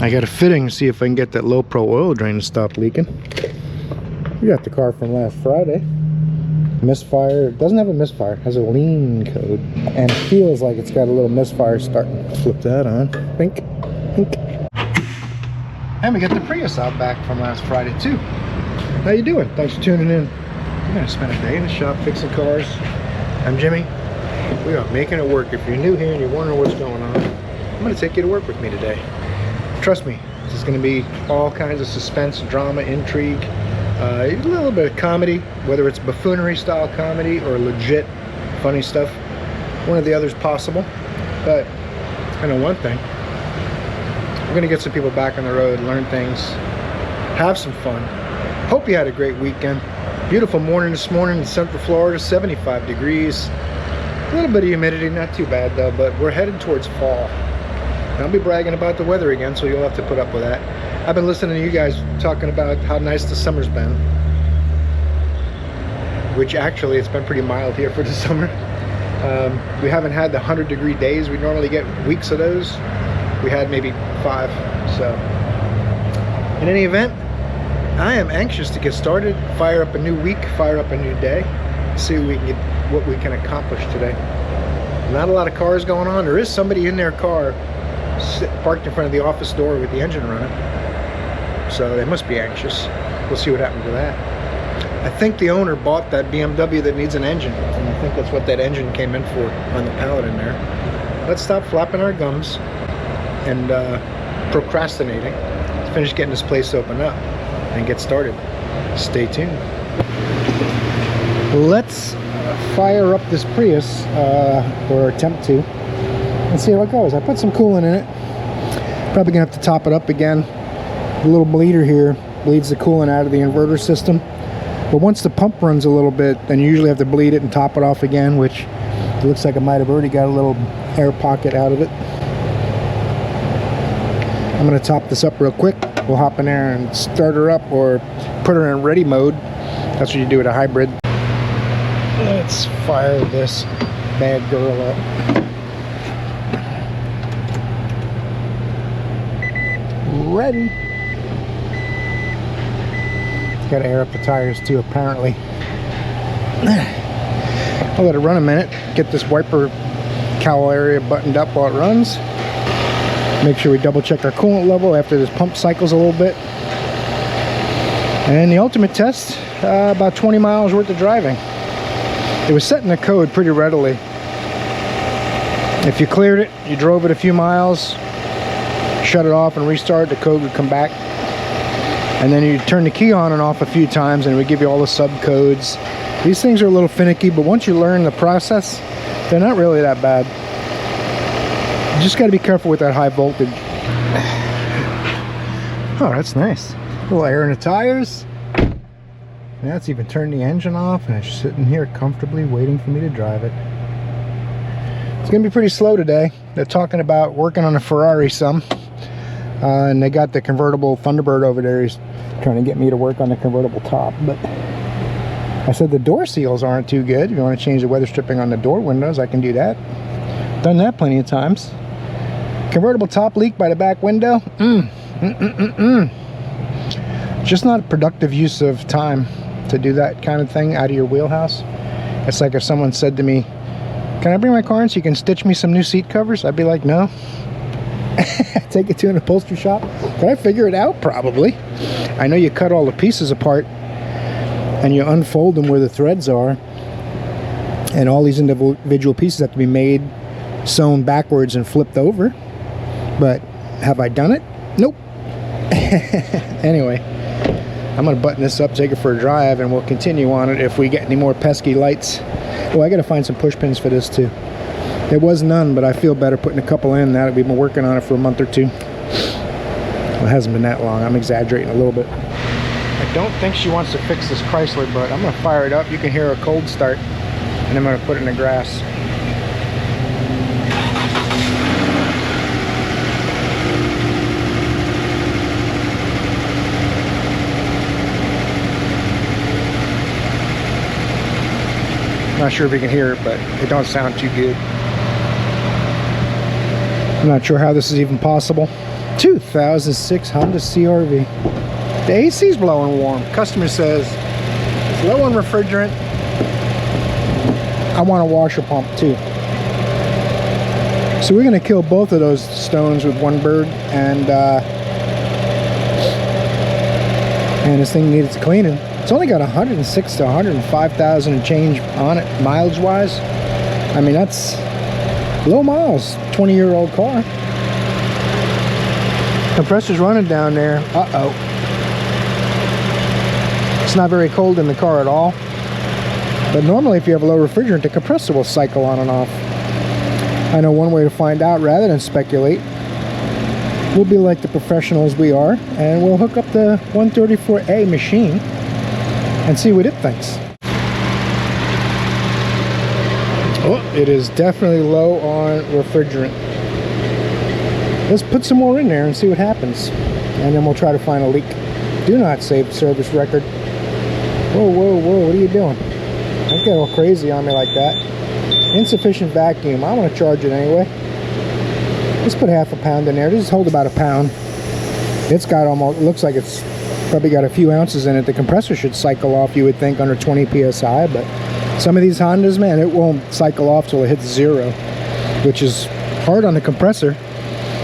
I got a fitting to see if I can get that low pro oil drain to stop leaking. We got the car from last Friday. Misfire. It doesn't have a misfire. It has a lean code. And it feels like it's got a little misfire starting. Flip that on. Pink. Pink. And we got the Prius out back from last Friday too. How you doing? Thanks for tuning in. We're going to spend a day in the shop fixing cars. I'm Jimmy. We are making it work. If you're new here and you're wondering what's going on, I'm going to take you to work with me today. Trust me, this is going to be all kinds of suspense, drama, intrigue, a little bit of comedy, whether it's buffoonery style comedy or legit funny stuff. One of the others possible, but I know one thing. We're going to get some people back on the road, learn things, have some fun. Hope you had a great weekend. Beautiful morning this morning in Central Florida, 75 degrees. A little bit of humidity, not too bad though, but we're headed towards fall. I'll be bragging about the weather again, so you'll have to put up with that. I've been listening to you guys talking about how nice the summer's been. Which actually, it's been pretty mild here for the summer. We haven't had the 100-degree days. We normally get weeks of those. We had maybe 5, so. In any event, I am anxious to get started, fire up a new week, fire up a new day, see what we can accomplish today. Not a lot of cars going on. There is somebody in their car parked in front of the office door with the engine running, so they must be anxious. We'll see what happens to that. I think the owner bought that BMW that needs an engine, and I think that's what that engine came in for on the pallet in there. Let's stop flapping our gums and procrastinating. Let's finish getting this place open up and get started. Stay tuned. Let's fire up this Prius, or attempt to, and see how it goes. I put some coolant in it. Probably gonna have to top it up again. The little bleeder here bleeds the coolant out of the inverter system. But once the pump runs a little bit, then you usually have to bleed it and top it off again, which it looks like I might have already got a little air pocket out of it. I'm gonna top this up real quick. We'll hop in there and start her up or put her in ready mode. That's what you do with a hybrid. Let's fire this bad girl up. Ready. Got to air up the tires too, apparently. I'll let it run a minute. Get this wiper cowl area buttoned up while it runs. Make sure we double check our coolant level after this pump cycles a little bit. And the ultimate test, about 20 miles worth of driving. It was set in the code pretty readily. If you cleared it, you drove it a few miles, shut it off and restart, the code would come back. And then you turn the key on and off a few times and it would give you all the subcodes. These things are a little finicky, but once you learn the process, they're not really that bad. You just got to be careful with that high voltage. Oh, that's nice. A little air in the tires. Now it's even turned the engine off and it's sitting here comfortably waiting for me to drive it. It's going to be pretty slow today. They're talking about working on a Ferrari some. And they got the convertible Thunderbird over there. He's trying to get me to work on the convertible top. But I said the door seals aren't too good. If you want to change the weather stripping on the door windows, I can do that. Done that plenty of times. Convertible top leak by the back window. Just not a productive use of time to do that kind of thing out of your wheelhouse. It's like if someone said to me, "Can I bring my car in so you can stitch me some new seat covers?" I'd be like, "No." Take it to an upholstery shop. Can I figure it out? Probably. I know you cut all the pieces apart and you unfold them where the threads are, and all these individual pieces have to be made, sewn backwards and flipped over. But have I done it? Nope. Anyway, I'm gonna button this up, take it for a drive, and we'll continue on it if we get any more pesky lights. Oh, I gotta find some push pins for this too. There was none, but I feel better putting a couple in now that we've been working on it for a month or two. Well, it hasn't been that long. I'm exaggerating a little bit. I don't think she wants to fix this Chrysler, but I'm going to fire it up. You can hear a cold start, and I'm going to put it in the grass. I'm not sure if you can hear it, but it don't sound too good. I'm not sure how this is even possible. 2006 Honda CR-V. The AC's blowing warm. Customer says it's low on refrigerant. I want a washer pump too. So we're gonna kill both of those stones with one bird, and this thing needs cleaning. It's only got 106 to 105,000 and change on it, mileage wise. I mean, that's low miles, 20-year-old car. Compressor's running down there. Uh-oh. It's not very cold in the car at all. But normally if you have a low refrigerant, the compressor will cycle on and off. I know one way to find out rather than speculate. We'll be like the professionals we are, and we'll hook up the 134A machine and see what it thinks. Oh, it is definitely low on refrigerant. Let's put some more in there and see what happens, and then we'll try to find a leak. Do not save service record. Whoa, whoa, whoa, what are you doing? Don't get all crazy on me like that. Insufficient vacuum. I want to charge it anyway. Let's put half a pound in there. Just hold about a pound. It's got almost, it looks like it's probably got a few ounces in it. The compressor should cycle off, you would think, under 20 psi, but some of these Hondas, man, it won't cycle off till it hits 0, which is hard on the compressor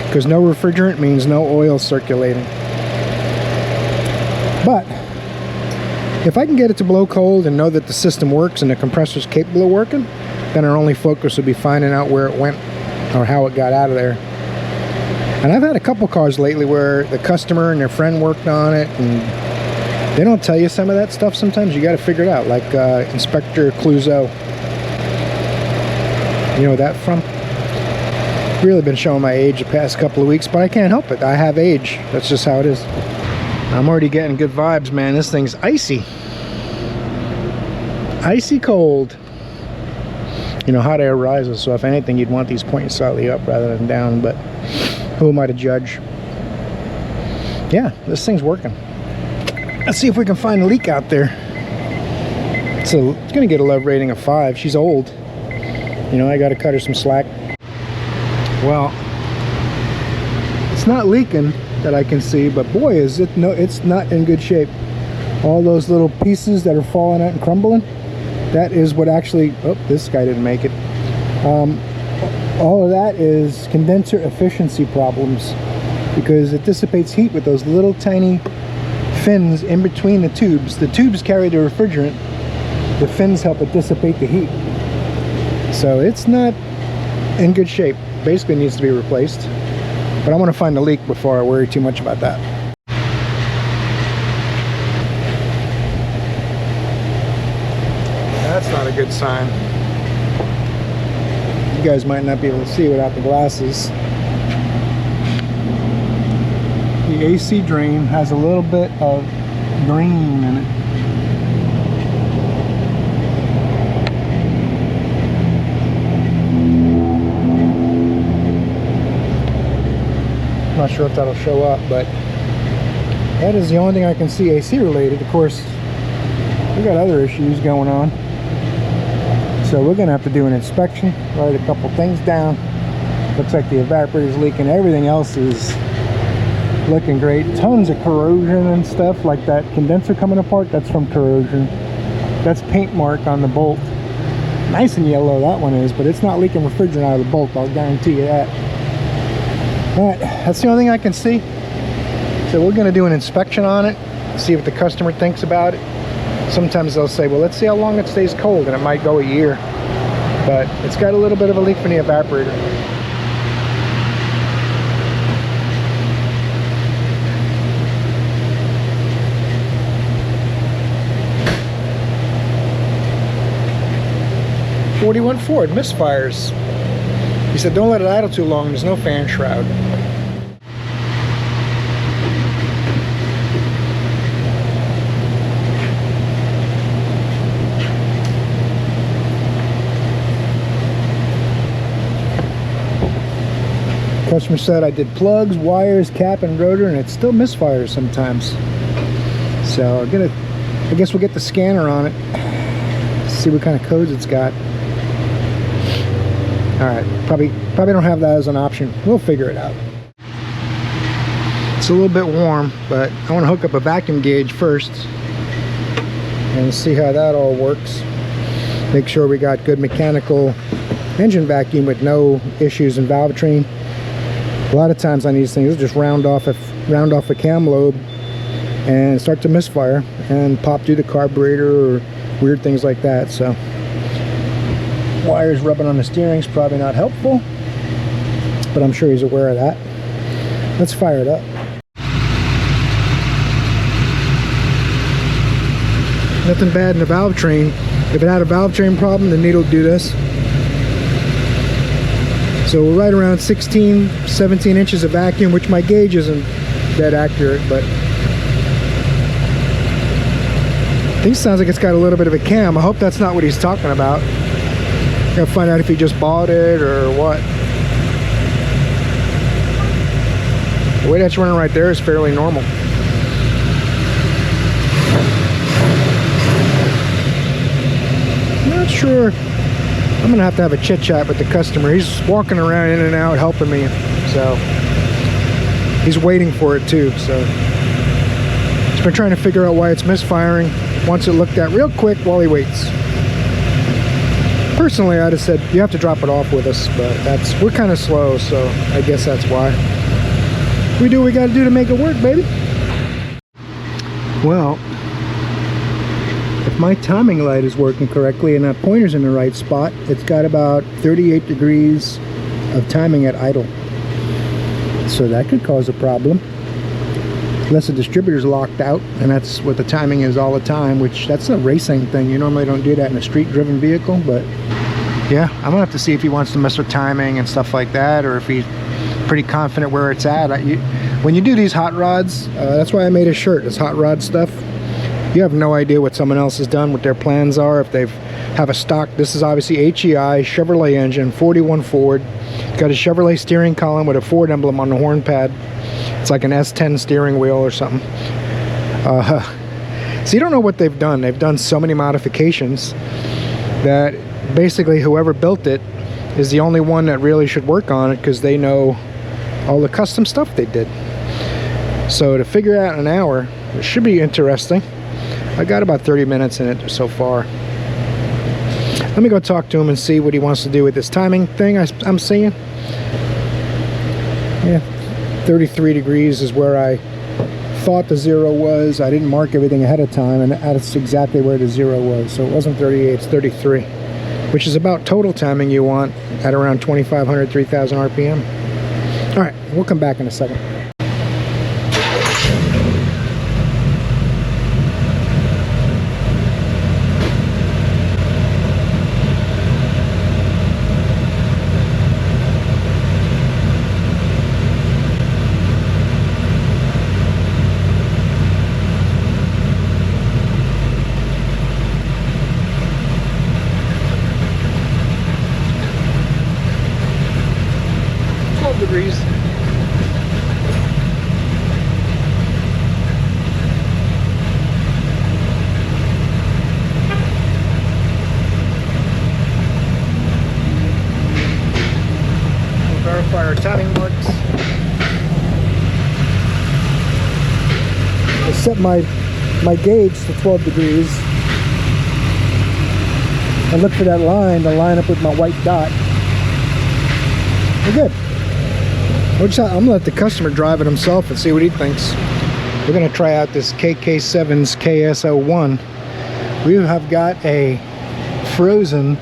because no refrigerant means no oil circulating. But if I can get it to blow cold and know that the system works and the compressor's capable of working, then our only focus would be finding out where it went or how it got out of there. And I've had a couple cars lately where the customer and their friend worked on it, and they don't tell you some of that stuff sometimes. You got to figure it out, like Inspector Clouseau. You know that from? Really been showing my age the past couple of weeks, but I can't help it. I have age. That's just how it is. I'm already getting good vibes, man. This thing's icy. Icy cold. You know, hot air rises, so if anything, you'd want these pointing slightly up rather than down, but who am I to judge? Yeah, this thing's working. Let's see if we can find a leak out there. So it's gonna get a love rating of 5. She's old. You know, I gotta cut her some slack. Well, it's not leaking that I can see, but boy, is it, no, it's not in good shape. All those little pieces that are falling out and crumbling, that is what actually, oh, this guy didn't make it. All of that is condenser efficiency problems, because it dissipates heat with those little tiny fins in between the tubes. The tubes carry the refrigerant. The fins help it dissipate the heat. So it's not in good shape. Basically needs to be replaced. But I want to find the leak before I worry too much about that. That's not a good sign. You guys might not be able to see without the glasses. The AC drain has a little bit of green in it. Not sure if that'll show up, but that is the only thing I can see AC related. Of course, we got other issues going on, so we're gonna have to do an inspection, write a couple things down. Looks like the evaporator's leaking. Everything else is looking great. Tons of corrosion and stuff, like that condenser coming apart, that's from corrosion. That's paint mark on the bolt. Nice and yellow that one is, but it's not leaking refrigerant out of the bolt, I'll guarantee you that. Alright, that's the only thing I can see. So we're going to do an inspection on it, see what the customer thinks about it. Sometimes they'll say, well, let's see how long it stays cold, and it might go a year. But it's got a little bit of a leak from the evaporator. '41 Ford, Misfires. He said, don't let it idle too long, there's no fan shroud. Customer said I did plugs, wires, cap, and rotor, and it still misfires sometimes. So I guess we'll get the scanner on it, see what kind of codes it's got. Alright, probably don't have that as an option. We'll figure it out. It's a little bit warm, but I want to hook up a vacuum gauge first and see how that all works. Make sure we got good mechanical engine vacuum with no issues in valve train. A lot of times on these things, it'll just round off a cam lobe and start to misfire and pop through the carburetor or weird things like that. So wires rubbing on the steering is probably not helpful, but I'm sure he's aware of that. Let's fire it up. Nothing bad in the valve train. If it had a valve train problem, the needle would do this. So we're right around 16, 17 inches of vacuum, which my gauge isn't dead accurate, but I think it sounds like it's got a little bit of a cam. I hope that's not what he's talking about. Gotta find out if he just bought it or what. The way that's running right there is fairly normal. Not sure. I'm gonna have to have a chit chat with the customer. He's walking around in and out helping me, so he's waiting for it too. So he's been trying to figure out why it's misfiring. Wants it looked at real quick while he waits. Personally, I'd have said you have to drop it off with us, but we're kind of slow, so I guess that's why. We do what we got to do to make it work, baby. Well, if my timing light is working correctly and that pointer's in the right spot, it's got about 38 degrees of timing at idle. So that could cause a problem. Unless the distributor's locked out, and that's what the timing is all the time, which that's a racing thing. You normally don't do that in a street-driven vehicle, but yeah, I'm gonna have to see if he wants to mess with timing and stuff like that, or if he's pretty confident where it's at. When you do these hot rods, that's why I made a shirt. It's hot rod stuff. You have no idea what someone else has done, what their plans are, if they have a stock. This is obviously HEI, Chevrolet engine, 41 Ford. Got a Chevrolet steering column with a Ford emblem on the horn pad. It's like an S10 steering wheel or something. So you don't know what they've done. They've done so many modifications that basically whoever built it is the only one that really should work on it, because they know all the custom stuff they did. So to figure out in an hour, it should be interesting. I got about 30 minutes in it so far. Let me go talk to him and see what he wants to do with this timing thing I'm seeing. Yeah, 33 degrees is where I thought the zero was. I didn't mark everything ahead of time, and that's exactly where the zero was. So it wasn't 38, it's 33, which is about total timing you want at around 2,500, 3,000 RPM. All right, we'll come back in a second. Degrees. We'll verify our timing marks. I set my gauge to 12 degrees. I look for that line to line up with my white dot. We're good. I'm gonna let the customer drive it himself and see what he thinks. We're gonna try out this Kkseven's KS01. We have got a frozen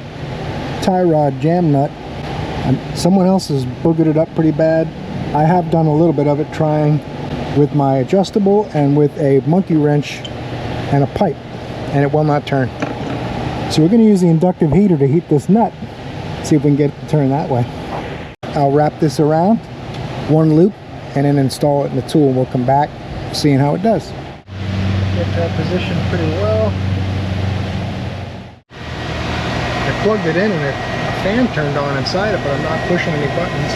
tie rod jam nut, and someone else has boogered it up pretty bad. I have done a little bit of it, trying with my adjustable and with a monkey wrench and a pipe, and it will not turn. So we're gonna use the inductive heater to heat this nut, see if we can get it to turn that way. I'll wrap this around one loop and then install it in the tool, and we'll come back seeing how it does. Get that position pretty well. I plugged it in and a fan turned on inside it, but I'm not pushing any buttons.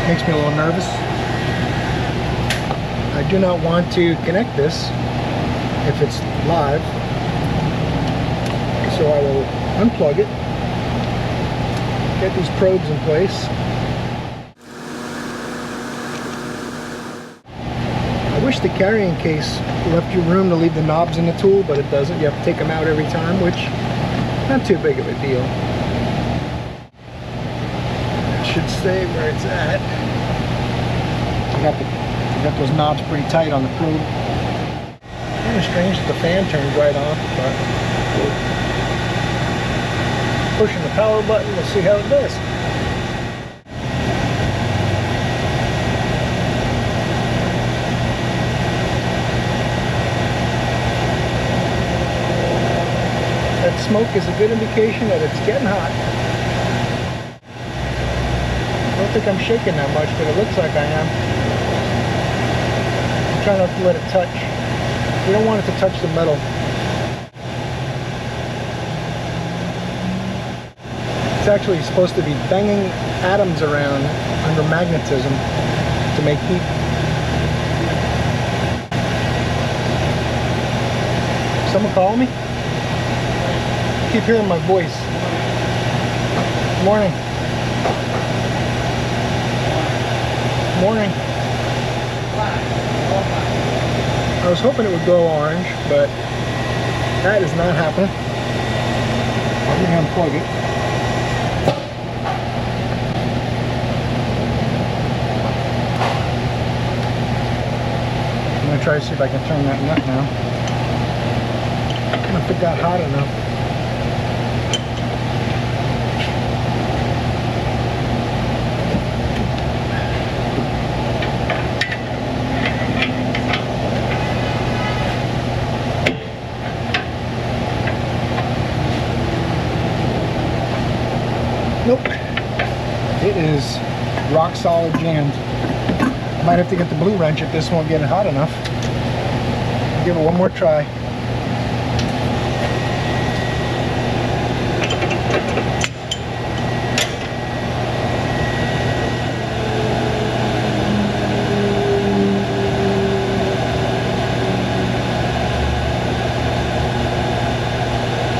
Makes me a little nervous. I do not want to connect this if it's live. So I will unplug it, Get these probes in place. I wish the carrying case left you room to leave the knobs in the tool, but it doesn't. You have to take them out every time, which not too big of a deal. It should stay where it's at. I got those knobs pretty tight on the probe. Kind of strange that the fan turns right on, but pushing the power button, we'll see how it does. That smoke is a good indication that it's getting hot. I don't think I'm shaking that much, but it looks like I am. I'm trying not to let it touch. You don't want it to touch the metal. It's actually supposed to be banging atoms around under magnetism to make heat. Someone call me? I keep hearing my voice. Morning. Morning. I was hoping it would go orange, but that is not happening. I'm going to unplug it. I'm going to try to see if I can turn that nut now. I don't know if it got hot enough. Nope. It is rock solid jammed. Might have to get the blue wrench if this won't get it hot enough. Give it one more try.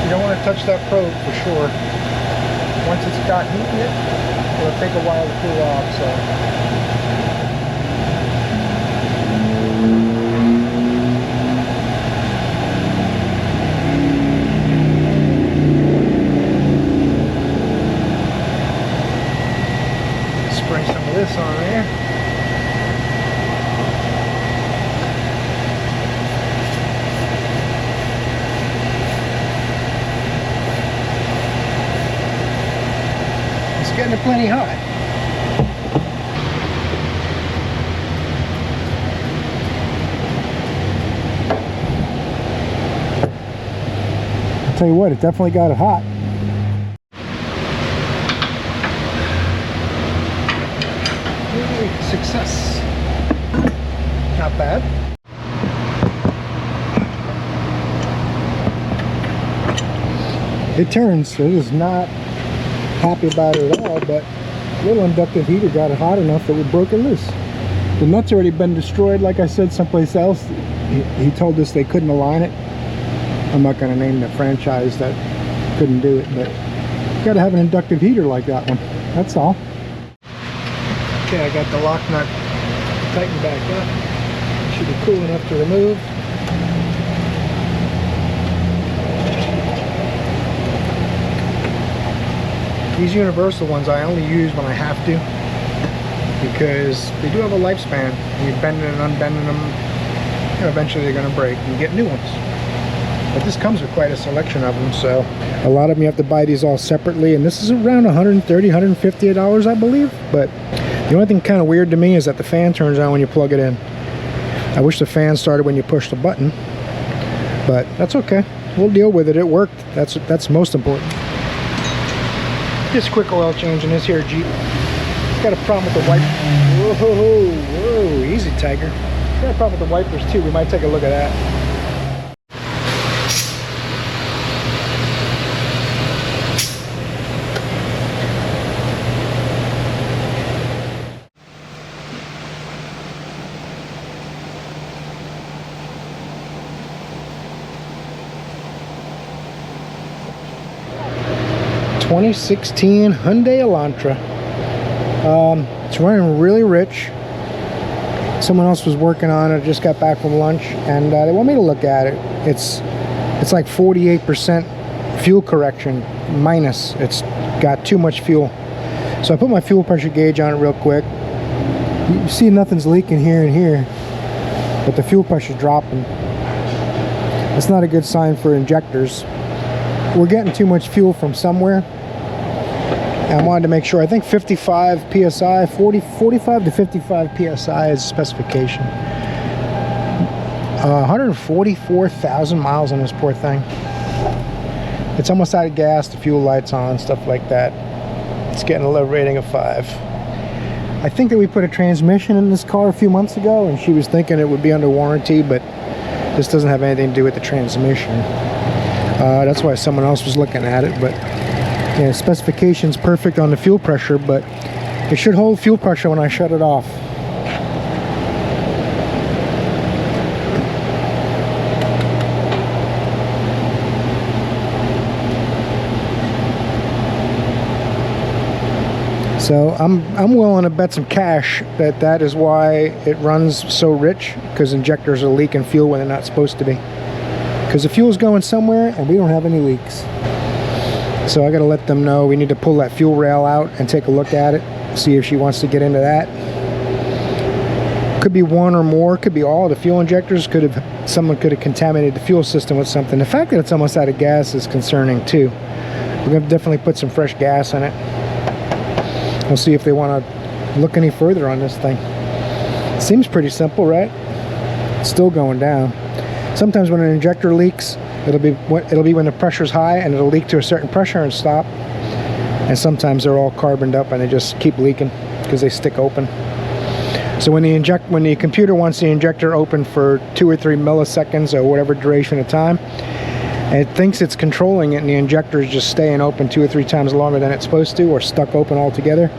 You don't want to touch that probe for sure. Once it's got heat in it, it'll take a while to cool off, so. Spray some of this on there. Getting it plenty hot. I'll tell you what, it definitely got it hot. Yay, success. Not bad. It turns, so it is not happy about it at all, but a little inductive heater got it hot enough that we broke it loose. The nut's already been destroyed, like I said, someplace else. He told us they couldn't align it. I'm not going to name the franchise that couldn't do it, but you got to have an inductive heater like that one. That's all. Okay, I got the lock nut tightened back up. Should be cool enough to remove. These universal ones I only use when I have to, because they do have a lifespan. You're bending and unbending them, and eventually they're going to break and you get new ones. But this comes with quite a selection of them, so a lot of them you have to buy these all separately, and this is around $130, $150, I believe. But the only thing kind of weird to me is that the fan turns on when you plug it in. I wish the fan started when you push the button, but that's okay. We'll deal with it. It worked. That's most important. Just quick oil change in this here Jeep. It's got a problem with the wipers. Whoa, whoa, easy, Tiger. It's got a problem with the wipers too. We might take a look at that. 2016 Hyundai Elantra. It's running really rich. Someone else was working on it, just got back from lunch, and they want me to look at it. It's like 48% fuel correction minus. It's got too much fuel. So I put my fuel pressure gauge on it real quick. You see nothing's leaking here and here, but the fuel pressure's dropping. It's not a good sign for injectors. We're getting too much fuel from somewhere. And I wanted to make sure. I think 55 psi, 45 to 55 psi is specification. 144,000 miles on this poor thing. It's almost out of gas, the fuel light's on, stuff like that. It's getting a low rating of 5. I think that we put a transmission in this car a few months ago, and she was thinking it would be under warranty, but this doesn't have anything to do with the transmission. That's why someone else was looking at it. But yeah, specification's perfect on the fuel pressure, but it should hold fuel pressure when I shut it off. So I'm willing to bet some cash that that is why it runs so rich, because injectors are leaking fuel when they're not supposed to be. Because the fuel's going somewhere and we don't have any leaks. So I got to let them know we need to pull that fuel rail out and take a look at it, see if she wants to get into that. Could be one or more, could be all the fuel injectors. Someone could have contaminated the fuel system with something. The fact that it's almost out of gas is concerning too. We're going to definitely put some fresh gas in it. We'll see if they want to look any further on this thing. Seems pretty simple, right? It's still going down. Sometimes when an injector leaks, it'll be when the pressure's high, and it'll leak to a certain pressure and stop. And sometimes they're all carboned up and they just keep leaking because they stick open. So when the computer wants the injector open for 2 or 3 milliseconds or whatever duration of time, and it thinks it's controlling it, and the injector is just staying open 2 or 3 times longer than it's supposed to, or stuck open altogether.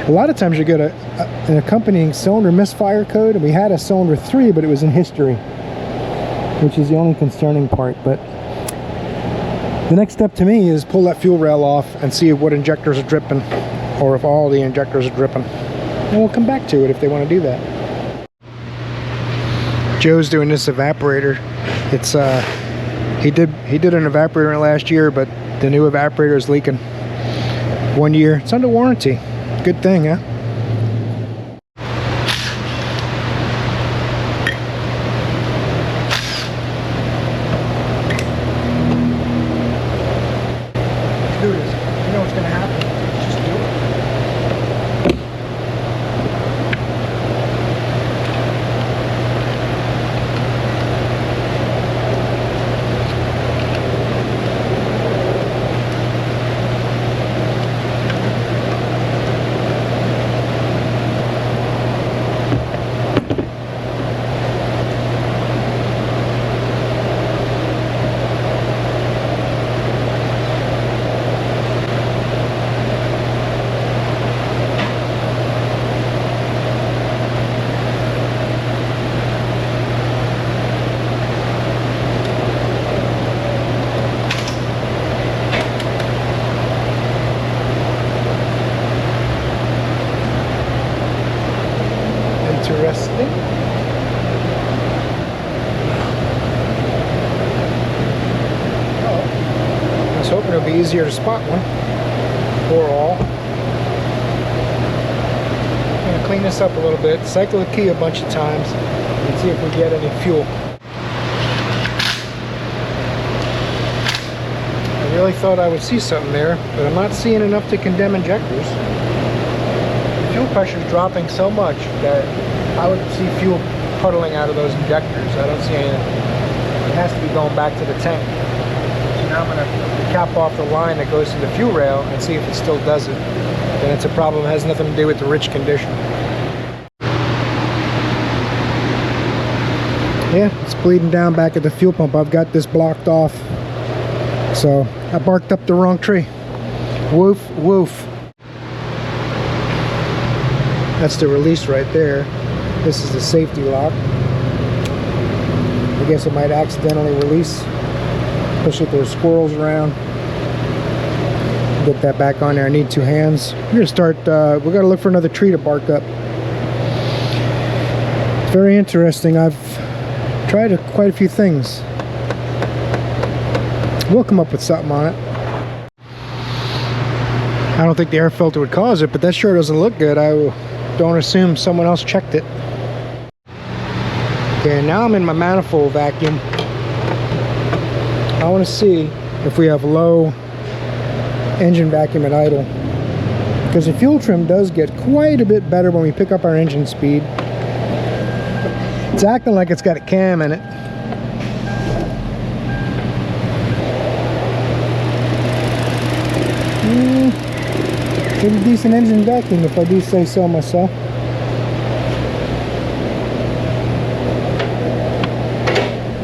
A lot of times you get an accompanying cylinder misfire code, and we had a cylinder 3, but it was in history, which is the only concerning part. But the next step to me is pull that fuel rail off and see what injectors are dripping, or if all the injectors are dripping. And we'll come back to it if they want to do that. Joe's doing this evaporator. It's he did an evaporator last year, but the new evaporator is leaking. 1 year. It's under warranty. Good thing, huh? Do this. You know what's gonna happen. Just do it. Interesting. Oh, I was hoping it would be easier to spot one, or all. I'm going to clean this up a little bit, cycle the key a bunch of times, and see if we get any fuel. I really thought I would see something there, but I'm not seeing enough to condemn injectors. Fuel pressure is dropping so much that I would see fuel puddling out of those injectors. I don't see anything. It has to be going back to the tank. So now I'm going to cap off the line that goes to the fuel rail and see if it still does it. Then it's a problem. It has nothing to do with the rich condition. Yeah, it's bleeding down back at the fuel pump. I've got this blocked off. So I barked up the wrong tree. Woof, woof. That's the release right there. This is the safety lock. I guess it might accidentally release, especially if there's squirrels around. Get that back on there. I need 2 hands. We're gonna start, we're gonna look for another tree to bark up. It's very interesting. I've tried quite a few things. We'll come up with something on it. I don't think the air filter would cause it, but that sure doesn't look good. I don't assume someone else checked it. Okay, now I'm in my manifold vacuum. I want to see if we have low engine vacuum at idle, because the fuel trim does get quite a bit better when we pick up our engine speed. It's acting like it's got a cam in it. Pretty decent engine vacuum, if I do say so myself.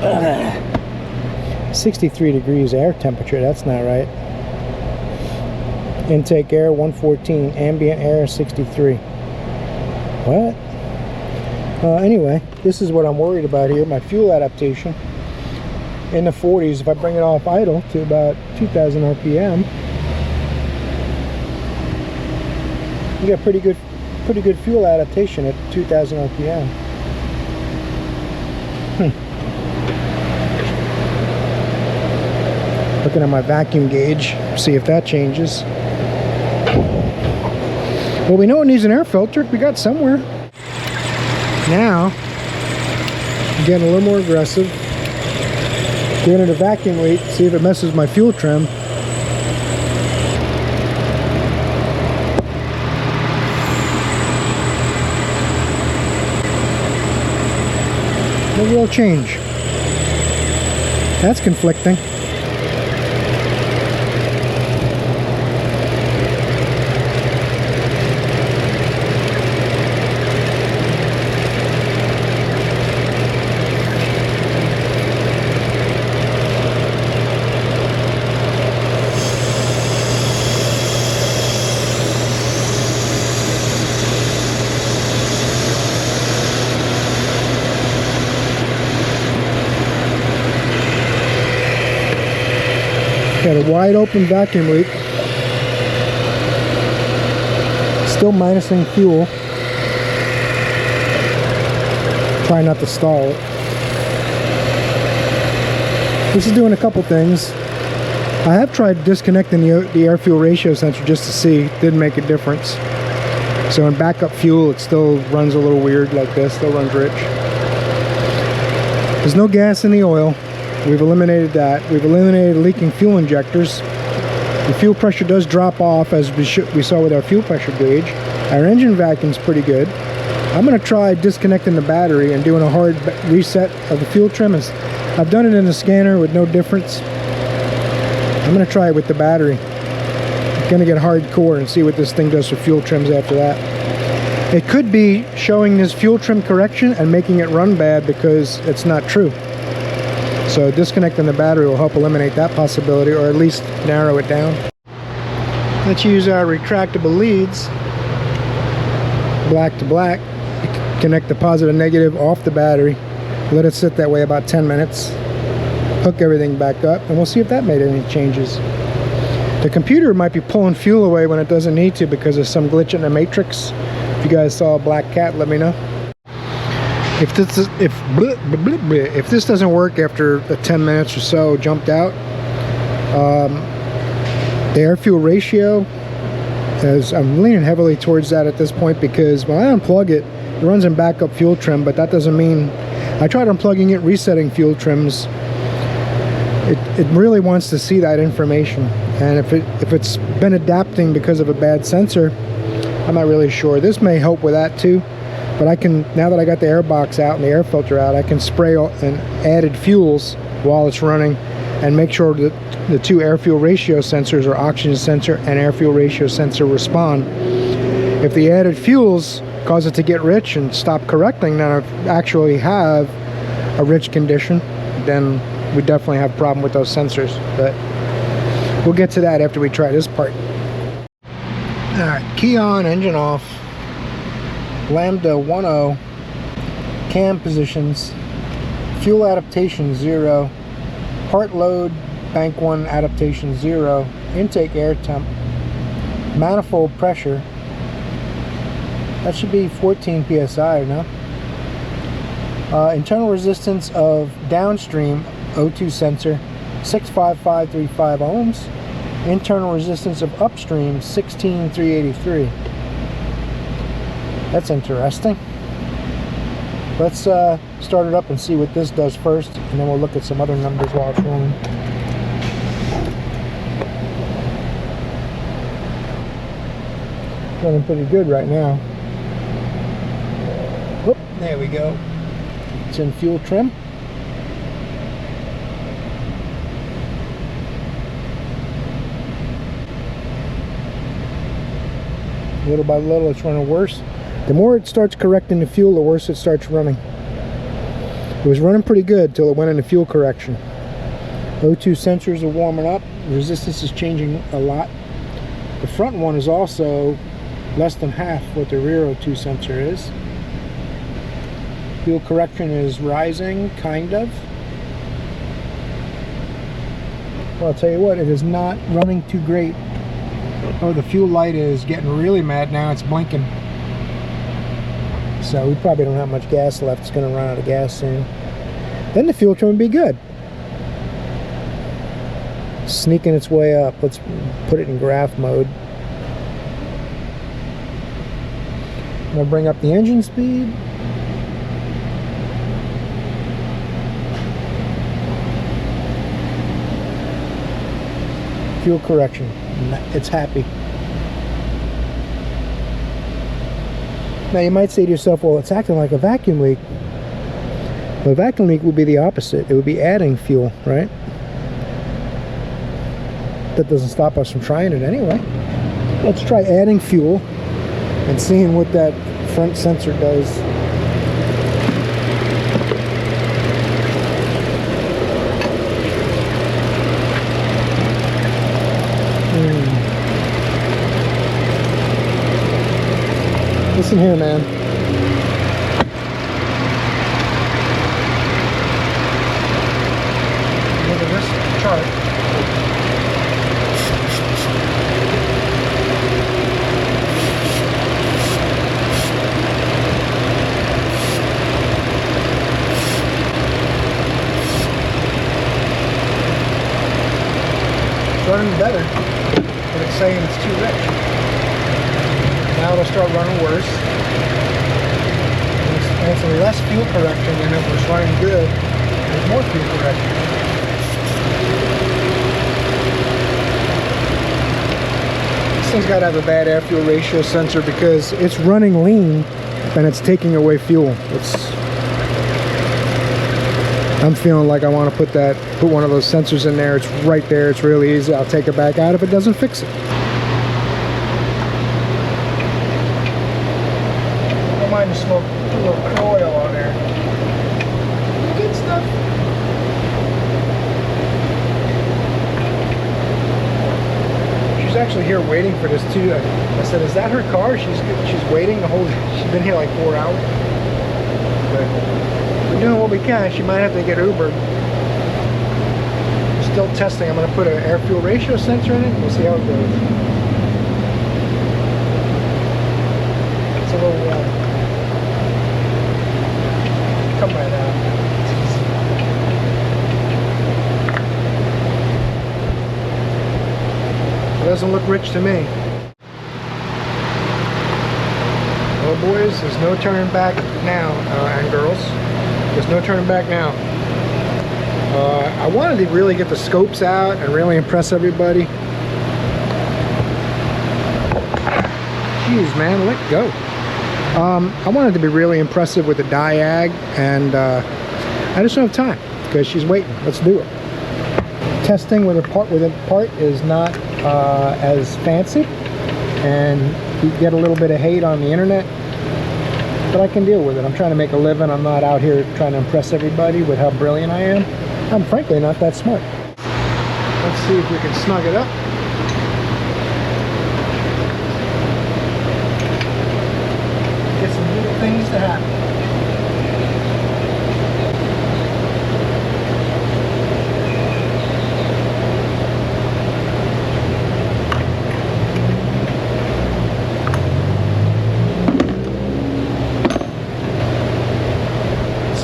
Ugh. 63 degrees air temperature, that's not right. Intake air 114, ambient air 63. What? Anyway, this is what I'm worried about here, my fuel adaptation. In the 40s, if I bring it off idle to about 2,000 RPM, you get pretty good fuel adaptation at 2,000 RPM. Looking at my vacuum gauge, see if that changes. Well, we know it needs an air filter. We got somewhere. Now, I'm getting a little more aggressive. Going into vacuum weight, see if it messes my fuel trim. No real change. That's conflicting. Got a wide open vacuum leak. Still minusing fuel. Try not to stall it. This is doing a couple things. I have tried disconnecting the air fuel ratio sensor just to see. Didn't make a difference. So in backup fuel, it still runs a little weird like this. Still runs rich. There's no gas in the oil. We've eliminated that. We've eliminated leaking fuel injectors. The fuel pressure does drop off, as we saw with our fuel pressure gauge. Our engine vacuum's pretty good. I'm going to try disconnecting the battery and doing a hard reset of the fuel trim. I've done it in the scanner with no difference. I'm going to try it with the battery. I'm going to get hardcore and see what this thing does for fuel trims after that. It could be showing this fuel trim correction and making it run bad because it's not true. So disconnecting the battery will help eliminate that possibility, or at least narrow it down. Let's use our retractable leads, black to black, connect the positive and negative off the battery, let it sit that way about 10 minutes, hook everything back up, and we'll see if that made any changes. The computer might be pulling fuel away when it doesn't need to because of some glitch in the matrix. If you guys saw a black cat, let me know. If this doesn't work after 10 minutes or so, jumped out, the air fuel ratio, as I'm leaning heavily towards that at this point, because when I unplug it, it runs in backup fuel trim, but that doesn't mean, I tried unplugging it, resetting fuel trims. It really wants to see that information, and if it's been adapting because of a bad sensor, I'm not really sure. This may help with that too. But I can, now that I got the air box out and the air filter out, I can spray and added fuels while it's running and make sure that the 2 air fuel ratio sensors, or oxygen sensor and air fuel ratio sensor, respond. If the added fuels cause it to get rich and stop correcting, then I actually have a rich condition, then we definitely have a problem with those sensors. But we'll get to that after we try this part. Alright, key on, engine off. Lambda 1.0, cam positions, fuel adaptation 0, part load bank 1 adaptation 0, intake air temp Manifold pressure. That should be 14 psi, no? Internal resistance of downstream O2 sensor 65535 ohms. Internal resistance of upstream 16383. That's interesting. Let's start it up and see what this does first, and then we'll look at some other numbers while it's rolling. Running pretty good right now. Whoop, there we go. It's in fuel trim. Little by little it's running worse. The more it starts correcting the fuel, the worse it starts running. It was running pretty good till it went into fuel correction. O2 sensors are warming up. Resistance is changing a lot. The front one is also less than half what the rear O2 sensor is. Fuel correction is rising, kind of. Well, I'll tell you what, it is not running too great. Oh, the fuel light is getting really mad now. It's blinking. So we probably don't have much gas left. It's going to run out of gas soon. Then the fuel trim will be good. Sneaking its way up. Let's put it in graph mode. I'm going to bring up the engine speed. Fuel correction. It's happy. Now you might say to yourself, well, it's acting like a vacuum leak. Well, a vacuum leak would be the opposite. It would be adding fuel, right? That doesn't stop us from trying it anyway. Let's try adding fuel and seeing what that front sensor does. Listen here, man. Look at this chart. It's running better, but it's saying it's too rich. Now it'll start running worse. And it's less fuel correction than it was running good. There's more fuel correction. This thing's got to have a bad air-fuel ratio sensor because it's running lean and it's taking away fuel. I'm feeling like I want to put one of those sensors in there. It's right there. It's really easy. I'll take it back out if it doesn't fix it. Mind to smoke a little oil on there. Good stuff. She's actually here waiting for this too. I said, "Is that her car?" She's waiting the whole. She's been here like 4 hours. But we're doing what we can. She might have to get Ubered. We're still testing. I'm going to put an air-fuel ratio sensor in it. We'll see how it goes. It's a little. Come right out. It doesn't look rich to me. Well, boys, there's no turning back now, and girls. There's no turning back now. I wanted to really get the scopes out and really impress everybody. Jeez, man, let go. I wanted to be really impressive with the diag, and I just don't have time because she's waiting. Let's do it. Testing with a part is not as fancy, and you get a little bit of hate on the internet, but I can deal with it. I'm trying to make a living. I'm not out here trying to impress everybody with how brilliant I am. I'm frankly not that smart. Let's see if we can snug it up. Get some little things to happen.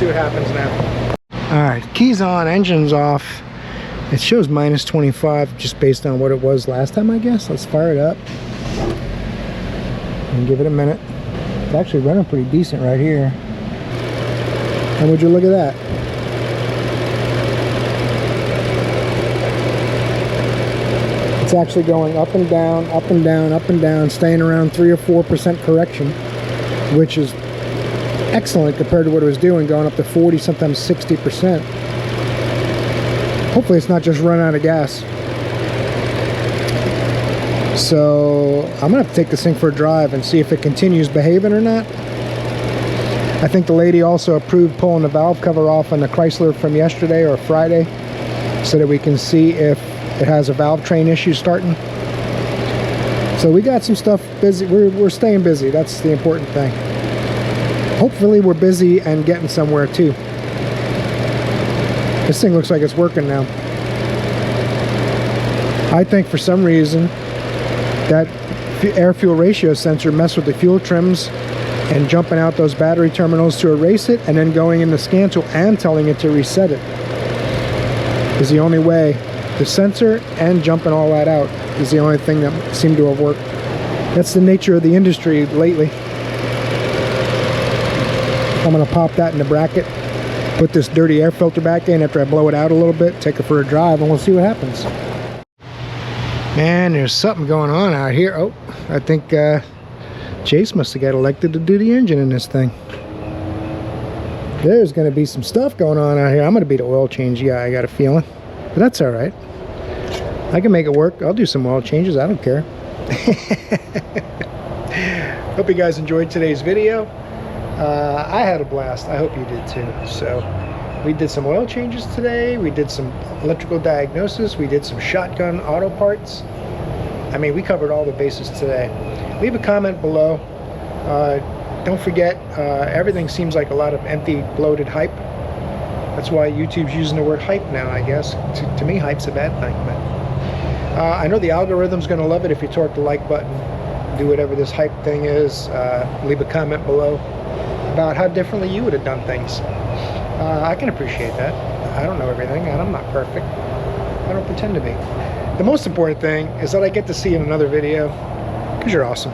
what happens now. Alright, keys on, engine's off. It shows minus 25 just based on what it was last time, I guess. Let's fire it up and give it a minute. It's actually running pretty decent right here. And would you look at that? It's actually going up and down, up and down, up and down, staying around 3 or 4% correction, which is excellent compared to what it was doing, going up to 40, sometimes 60%. Hopefully it's not just run out of gas. So I'm gonna have to take this thing for a drive and see if it continues behaving or not. I think the lady also approved pulling the valve cover off on the Chrysler from yesterday or Friday, so that we can see if it has a valve train issue starting. So we got some stuff busy. We're staying busy. That's the important thing. Hopefully we're busy and getting somewhere too. This thing looks like it's working now. I think for some reason that air-fuel ratio sensor messed with the fuel trims and jumping out those battery terminals to erase it, and then going in the scan tool and telling it to reset it is the only way. The sensor and jumping all that out is the only thing that seemed to have worked. That's the nature of the industry lately. I'm gonna pop that in the bracket, put this dirty air filter back in after I blow it out a little bit, take it for a drive, and we'll see what happens. Man, there's something going on out here. Oh, I think Chase must have got elected to do the engine in this thing. There's gonna be some stuff going on out here. I'm gonna be the oil change guy, I got a feeling. But that's all right. I can make it work. I'll do some oil changes. I don't care. Hope you guys enjoyed today's video. I had a blast. I hope you did too. So we did some oil changes today. We did some electrical diagnosis. We did some shotgun auto parts. I mean, we covered all the bases today. Leave a comment below. Don't forget, everything seems like a lot of empty, bloated hype. That's why YouTube's using the word hype now, I guess. To me, hype's a bad thing. But I know the algorithm's going to love it if you torque the like button, do whatever this hype thing is. Leave a comment below about how differently you would have done things. I can appreciate that. I don't know everything, and I'm not perfect. I don't pretend to be. The most important thing is that I get to see you in another video, because you're awesome.